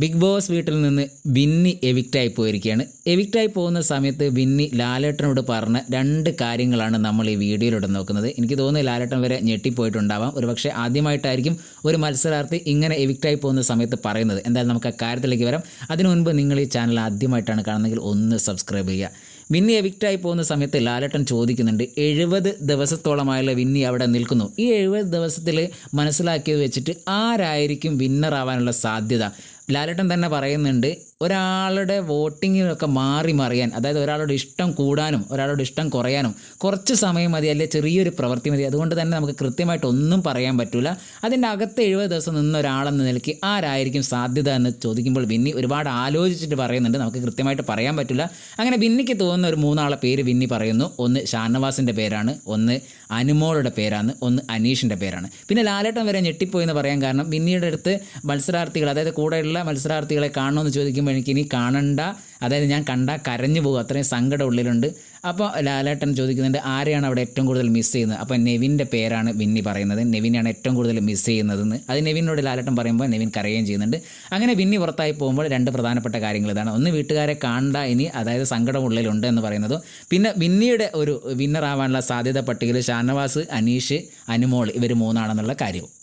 Big boss വീട്ടിൽ നിന്ന് ബിന്നി എവിക്റ്റായി പോയിരിക്കുകയാണ്. എവിക്റ്റായി പോകുന്ന സമയത്ത് ബിന്നി ലാലേട്ടനോട് പറഞ്ഞ രണ്ട് കാര്യങ്ങളാണ് നമ്മൾ ഈ വീഡിയോയിലൂടെ നോക്കുന്നത്. എനിക്ക് തോന്നുന്നു ലാലേട്ടൻ വരെ ഞെട്ടിപ്പോയിട്ടുണ്ടാവാം. ഒരുപക്ഷെ ആദ്യമായിട്ടായിരിക്കും ഒരു മത്സരാർത്ഥി ഇങ്ങനെ എവിക്റ്റായി പോകുന്ന സമയത്ത് പറയുന്നത്. എന്തായാലും നമുക്ക് ആ കാര്യത്തിലേക്ക് വരാം. അതിനു മുൻപ് നിങ്ങൾ ഈ ചാനൽ ആദ്യമായിട്ടാണ് കാണുന്നതെങ്കിൽ ഒന്ന് സബ്സ്ക്രൈബ് ചെയ്യുക. വിന്നി എവിക്റ്റായി പോകുന്ന സമയത്ത് ലാലേട്ടൻ ചോദിക്കുന്നുണ്ട്, 70 ദിവസത്തോളമായുള്ള വിന്നി അവിടെ നിൽക്കുന്നു. ഈ 70 ദിവസത്തിൽ മനസ്സിലാക്കിയത് വെച്ചിട്ട് ആരായിരിക്കും വിന്നർ ആവാനുള്ള സാധ്യത? ലാലേട്ടൻ തന്നെ പറയുന്നുണ്ട്, ഒരാളുടെ വോട്ടിങ്ങിനൊക്കെ മാറി മറിയാൻ, അതായത് ഒരാളുടെ ഇഷ്ടം കൂടാനും ഒരാളുടെ ഇഷ്ടം കുറയാനും കുറച്ച് സമയം മതി, അല്ലെങ്കിൽ ചെറിയൊരു പ്രവൃത്തി മതി. അതുകൊണ്ട് തന്നെ നമുക്ക് കൃത്യമായിട്ട് ഒന്നും പറയാൻ പറ്റില്ല. അതിൻ്റെ അകത്ത് 70 ദിവസം നിന്ന ഒരാളെന്ന നിലയ്ക്ക് ആരായിരിക്കും സാധ്യത എന്ന് ചോദിക്കുമ്പോൾ ബിന്നി ഒരുപാട് ആലോചിച്ചിട്ട് പറയുന്നുണ്ട്, നമുക്ക് കൃത്യമായിട്ട് പറയാൻ പറ്റില്ല. അങ്ങനെ ബിന്നിക്ക് തോന്നുന്ന ഒരു 3 ആളെ പേര് ബിന്നി പറയുന്നു. ഒന്ന് ഷാനവാസിൻ്റെ പേരാണ്, ഒന്ന് അനുമോളുടെ പേരാണ്, ഒന്ന് അനീഷിൻ്റെ പേരാണ്. പിന്നെ ലാലേട്ടൻ വരെ ഞെട്ടിപ്പോയി എന്ന് പറയാൻ കാരണം, ബിന്നിയുടെ അടുത്ത് മത്സരാർത്ഥികൾ, അതായത് കൂടെയുള്ള മത്സരാർത്ഥികളെ കാണണമെന്ന് ചോദിക്കുമ്പോൾ എനിക്കിനി കാണണ്ട, അതായത് ഞാൻ കണ്ടാൽ കരഞ്ഞു പോകും, അത്രയും സങ്കടം ഉള്ളിലുണ്ട്. അപ്പോൾ ലാലേട്ടൻ ചോദിക്കുന്നുണ്ട്, ആരെയാണ് അവിടെ ഏറ്റവും കൂടുതൽ മിസ് ചെയ്യുന്നത്? അപ്പോൾ നെവിൻ്റെ പേരാണ് ബിന്നി പറയുന്നത്. നെവിനാണ് ഏറ്റവും കൂടുതൽ മിസ് ചെയ്യുന്നതെന്ന്. അത് നെവിനോട് ലാലേട്ടൻ പറയുമ്പോൾ നെവിൻ കരയുകയും ചെയ്യുന്നുണ്ട്. അങ്ങനെ ബിന്നി പുറത്തായി പോകുമ്പോൾ 2 പ്രധാനപ്പെട്ട കാര്യങ്ങൾ ഇതാണ്. ഒന്ന്, വീട്ടുകാരെ കാണണ്ട ഇനി, അതായത് സങ്കടം ഉള്ളിലുണ്ട് എന്ന് പറയുന്നതും. പിന്നെ ബിന്നിയുടെ ഒരു വിന്നർ ആവാനുള്ള സാധ്യത പട്ടികയിൽ ഷാനവാസ്, അനീഷ്, അനുമോൾ ഇവർ 3 ആണെന്നുള്ള കാര്യവും.